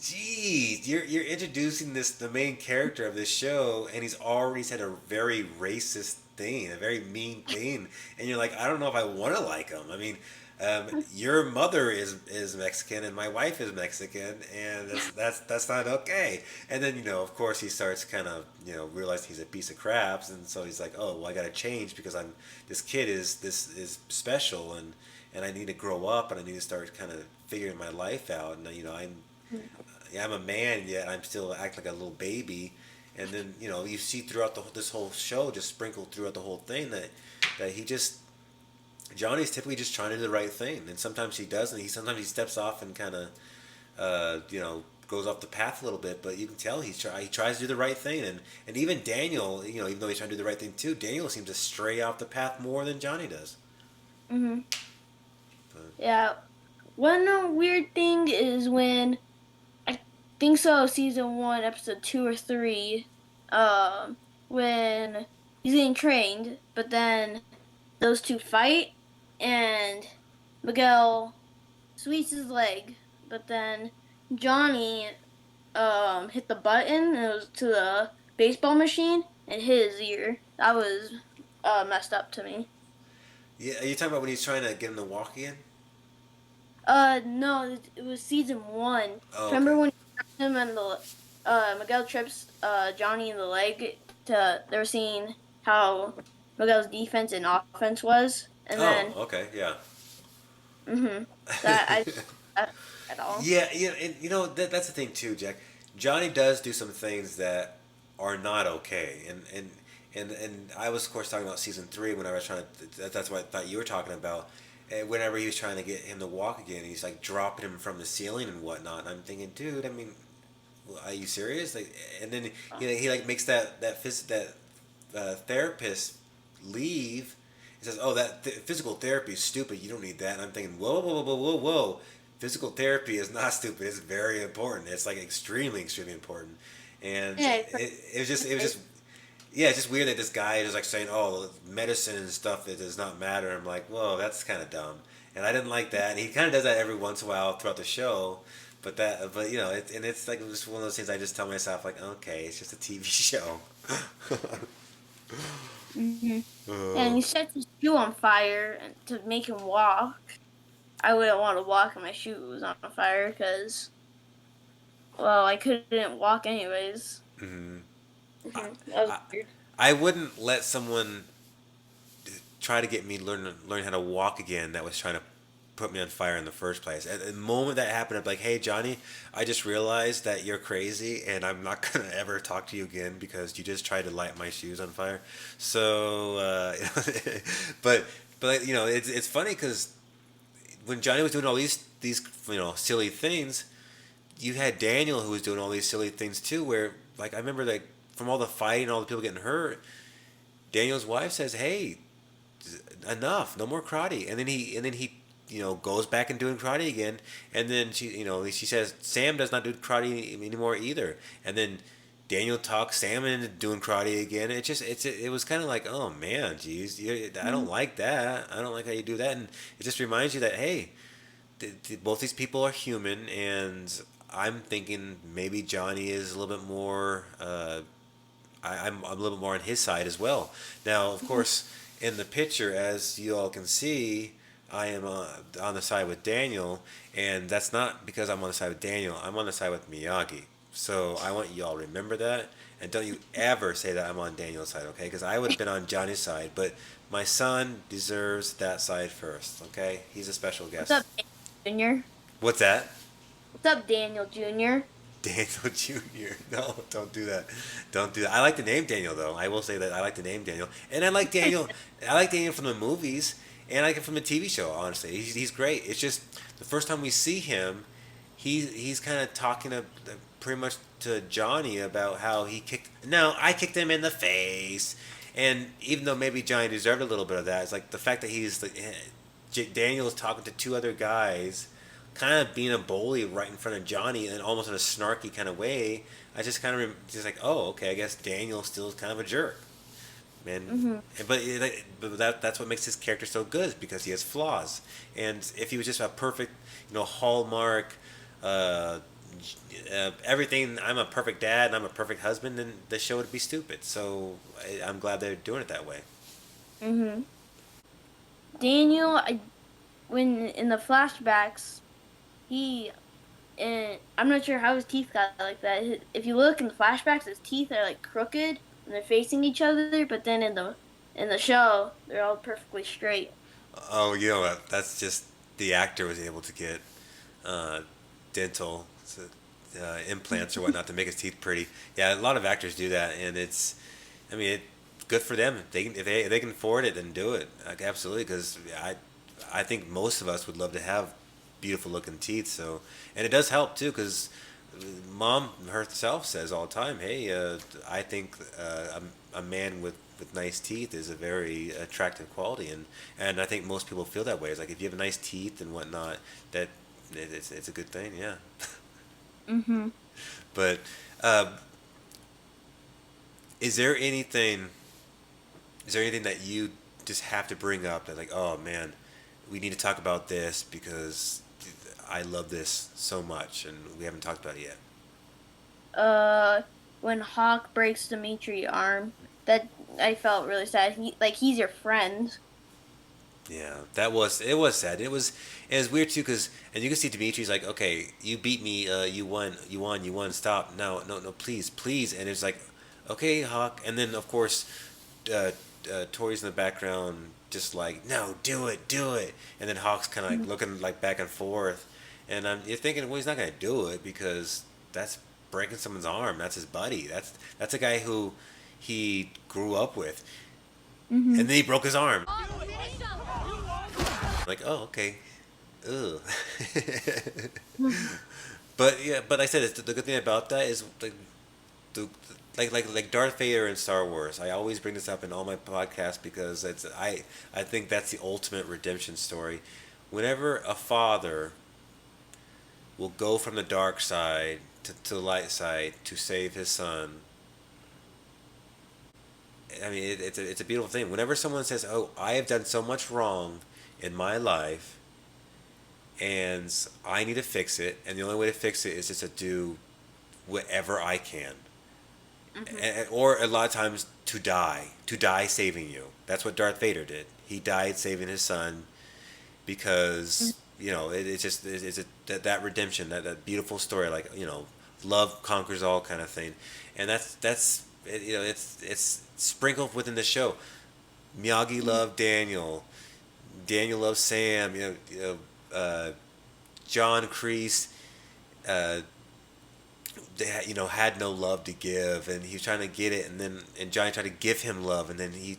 geez, you're introducing the main character of this show, and he's already said a very racist thing, a very mean thing, and you're like, I don't know if I want to like him. I mean, your mother is Mexican, and my wife is Mexican, and that's not okay. And then of course, he starts kind of realizing he's a piece of crap, and so he's like, oh well, I got to change because I'm this kid is special, and I need to grow up, and I need to start kind of figuring my life out, and yeah, I'm a man, yet I'm still act like a little baby. And then you see throughout this whole show, just sprinkled throughout the whole thing, that he just Johnny's typically just trying to do the right thing, and sometimes he doesn't. Sometimes he steps off and kind of goes off the path a little bit, but you can tell he tries to do the right thing, and even Daniel, even though he's trying to do the right thing too, Daniel seems to stray off the path more than Johnny does. Mhm. But, Yeah. One weird thing is when I think so, season one, episode two or three, when he's getting trained, but then those two fight, and Miguel sweeps his leg, but then Johnny hit the button and it was to the baseball machine and hit his ear. That was messed up to me. yeah, are you talking about when he's trying to get him to walk again? No, it was season one. Oh, okay. Remember when him and the Miguel trips Johnny in the leg to they were seeing how Miguel's defense and offense was, and Oh, then okay, yeah. that I that at all. Yeah, and that's the thing too, Jack. Johnny does do some things that are not okay, and I was of course talking about season three when I was trying to. That's what I thought you were talking about. And whenever he was trying to get him to walk again, he's like dropping him from the ceiling and whatnot. And I'm thinking, dude, I mean, well, are you serious? Like, and then he like makes that therapist leave. He says, "Oh, that physical therapy is stupid. You don't need that." And I'm thinking, "Whoa, whoa, whoa, whoa, whoa! Physical therapy is not stupid. It's very important. It's like extremely, extremely important." And Yeah, it was just yeah, it's just weird that this guy is like saying, "Oh, medicine and stuff it does not matter." I'm like, "Whoa, that's kind of dumb." and I didn't like that. And he kind of does that every once in a while throughout the show, but you know, and it's like just one of those things. I just tell myself like, okay, it's just a TV show. Hmm. And uh, he sets his shoe on fire to make him walk. I wouldn't want to walk in my shoes on fire because, well, I couldn't walk anyways. mhm. I, That was I weird. I wouldn't let someone try to get me learn how to walk again that was trying to put me on fire in the first place. At the moment that happened, I'm like, hey Johnny, I just realized that you're crazy and I'm not gonna ever talk to you again because you just tried to light my shoes on fire. So, but you know, it's funny because when Johnny was doing all these you know silly things, you had Daniel who was doing all these silly things too. Where like I remember like from all the fighting, all the people getting hurt, Daniel's wife says, "Hey, enough, no more karate." And then he you know goes back and doing karate again. And then she you know she says Sam does not do karate anymore either. And then Daniel talks Sam into doing karate again. It was kind of like, oh man, geez, I don't like that. I don't like how you do that. And it just reminds you that hey, both these people are human, and I'm thinking maybe Johnny is a little bit more. I'm a little bit more on his side as well. Now, of course, in the picture, as you all can see, I am on the side with Daniel, and that's not because I'm on the side with Daniel. I'm on the side with Miyagi. So I want you all to remember that, and don't you ever say that I'm on Daniel's side, okay? Because I would have been on Johnny's side, but my son deserves that side first, okay? He's a special What's up, guest. Daniel Jr.? What's that? What's up, Daniel Jr.? Daniel Jr. No, don't do that. Don't do that. I like the name Daniel though. I will say that I like the name Daniel, and I like Daniel. I like Daniel from the movies, and I like him from the TV show. Honestly, he's great. It's just the first time we see him, he's kind of talking pretty much to Johnny about how he kicked. No, I kicked him in the face, and even though maybe Johnny deserved a little bit of that, it's like the fact that Daniel's talking to two other guys kind of being a bully right in front of Johnny and almost in a snarky kind of way. I just kind of just like, oh, okay, I guess Daniel still is kind of a jerk, man. Hmm. But that's what makes his character so good is because he has flaws. And if he was just a perfect, you know, hallmark, uh, everything, I'm a perfect dad and I'm a perfect husband, then the show would be stupid. So I'm glad they're doing it that way. Hmm. Daniel, when in the flashbacks, he and I'm not sure how his teeth got like that. If you look in the flashbacks, his teeth are like crooked and they're facing each other. But then in the show, they're all perfectly straight. Oh, you know what? That's just the actor was able to get uh, dental implants or whatnot to make his teeth pretty. Yeah, a lot of actors do that, and I mean, good for them. If they can afford it, then do it. Like, absolutely, because I think most of us would love to have beautiful looking teeth. So, and it does help too, because mom herself says all the time, "Hey, I think a man with nice teeth is a very attractive quality," and I think most people feel that way. It's like if you have nice teeth and whatnot, that it's a good thing. Yeah. Hmm. But uh, is there anything is there anything that you just have to bring up that like, oh man, we need to talk about this because I love this so much and we haven't talked about it yet? Uh, when Hawk breaks Dimitri's arm, that I felt really sad. He's your friend. Yeah, it was sad. It was weird too because and you can see Dimitri's like, okay, you beat me, you won. Stop, no, please, please. And it's like, okay, Hawk. And then of course, uh, Tori's in the background, just like, no, do it. And then Hawk's kind of like looking like back and forth, and you're thinking, well, he's not gonna do it because that's breaking someone's arm. That's his buddy. That's a guy who he grew up with, Hmm. and then he broke his arm. Like, oh, okay. Ugh. But yeah, but like I said the good thing about that is the like Darth Vader in Star Wars. I always bring this up in all my podcasts because I think that's the ultimate redemption story. Whenever a father will go from the dark side to the light side to save his son, I mean it's a beautiful thing. Whenever someone says, "Oh, I have done so much wrong in my life," and I need to fix it, and the only way to fix it is just to do whatever I can, Mhm. or a lot of times to die saving you. That's what Darth Vader did. He died saving his son Mhm. because it's just that redemption, that beautiful story, like love conquers all kind of thing, and it's sprinkled within the show. Miyagi Mhm. loved Daniel. Daniel loved Sam. John Kreese. Uh, had no love to give, and he was trying to get it, and Johnny tried to give him love, and then he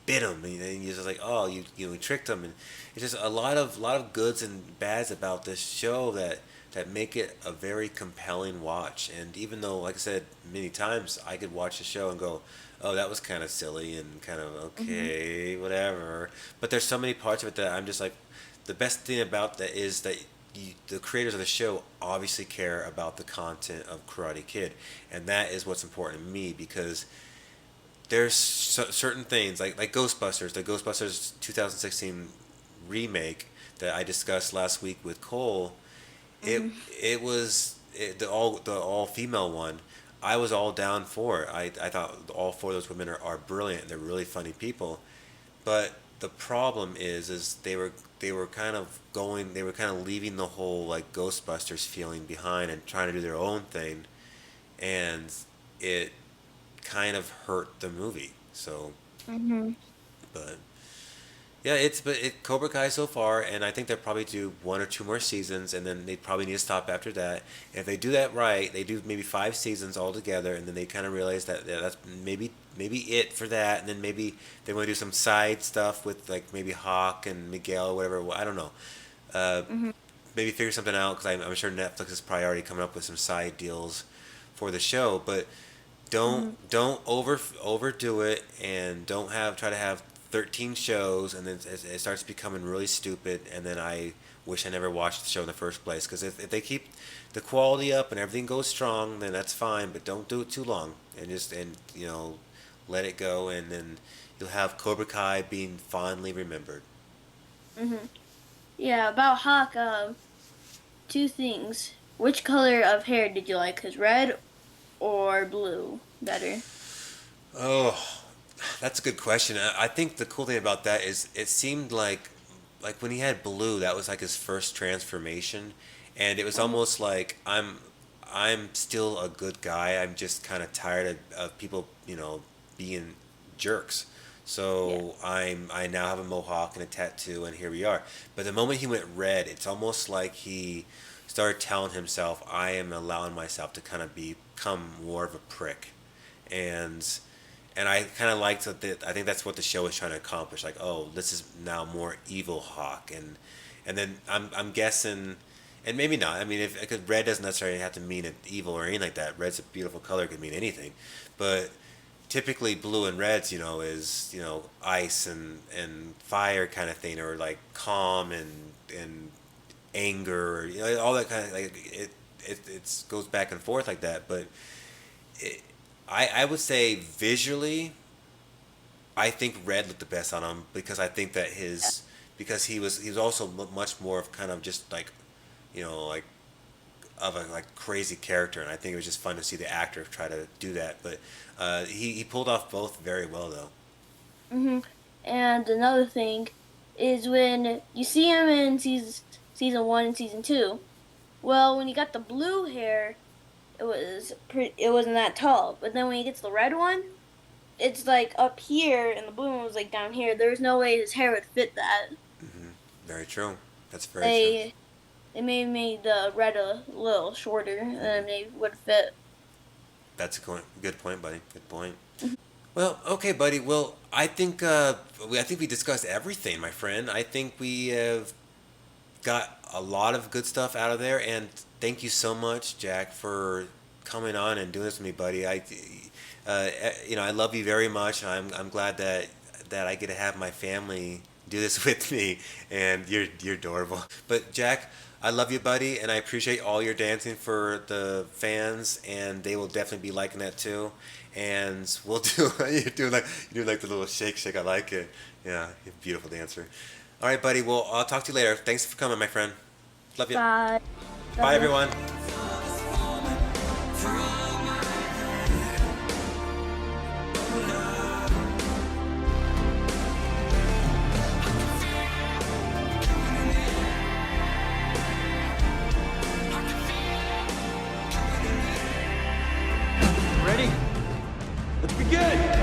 bit him, and then he's just like, oh, he tricked him, and it's just a lot of goods and bads about this show that make it a very compelling watch. And even though, like I said many times, I could watch the show and go, oh, that was kind of silly and kind of Mhm. okay, whatever, but there's so many parts of it that I'm just like, the best thing about that is that the creators of the show obviously care about the content of Karate Kid, and that is what's important to me, because there's certain things like Ghostbusters, the Ghostbusters 2016 remake that I discussed last week with Cole. It Mhm. it was the all female one. I was all down for it. I thought all four of those women are brilliant. They're really funny people. But the problem is they were kind of leaving the whole like Ghostbusters feeling behind and trying to do their own thing, and it kind of hurt the movie. So, Mhm. but yeah, but Cobra Kai so far, and I think they'll probably do one or two more seasons, and then they probably need to stop after that. If they do that right, they do maybe 5 seasons altogether, and then they kind of realize that that's maybe it for that, and then maybe they want to do some side stuff with like maybe Hawk and Miguel or whatever. Well, I don't know. Uh, Mhm. Maybe figure something out, because I'm sure Netflix is probably already coming up with some side deals for the show, but don't Mhm. don't overdo it, and don't have try to have 13 shows, and then it starts becoming really stupid, and then I wish I never watched the show in the first place, because if they keep the quality up and everything goes strong, then that's fine, but don't do it too long, and just and let it go, and then you'll have Cobra Kai being fondly remembered. Mhm. Yeah, about Hawk. Two things. Which color of hair did you like? Cause red or blue better? Oh, that's a good question. I think the cool thing about that is it seemed like when he had blue, that was like his first transformation, and it was Mhm. almost like I'm still a good guy. I'm just kind of tired of people, being jerks. Yeah. So I now have a mohawk and a tattoo, and here we are. But the moment he went red, it's almost like he started telling himself, I am allowing myself to kind of become more of a prick, and I kind of liked that. I think that's what the show is trying to accomplish. Like, oh, this is now more evil Hawk, and then I'm guessing, and maybe not. I mean, if because red doesn't necessarily have to mean evil or anything like that. Red's a beautiful color; it could mean anything, but typically blue and reds, is ice and fire kind of thing, or like calm and anger, or all that kind of like it goes back and forth like that, but. It, I would say visually, I think red looked the best on him, because I think that his because he was also much more of kind of just like like of a like crazy character, and I think it was just fun to see the actor try to do that. But he pulled off both very well though. Mhm. And another thing is when you see him in season one and season two. Well, when he got the blue hair, it wasn't that tall. But then when he gets the red one, it's like up here, and the blue one was like down here. There's no way his hair would fit that. Very true. That's very true. They they made the red a little shorter, and they would fit. That's a good point, buddy. Good point. Well, okay, buddy. Well, I think we discussed everything, my friend. I think we have got a lot of good stuff out of there, and thank you so much, Jack, for coming on and doing this with me, buddy. I love you very much. I'm glad that I get to have my family do this with me, and you're adorable. But Jack, I love you, buddy, and I appreciate all your dancing for the fans, and they will definitely be liking that too. And we'll do you do like the little shake shake. I like it. Yeah, you're a beautiful dancer. All right, buddy. Well, I'll talk to you later. Thanks for coming, my friend. Love you. Bye. Love Bye, you. everyone. Ready? Let's begin!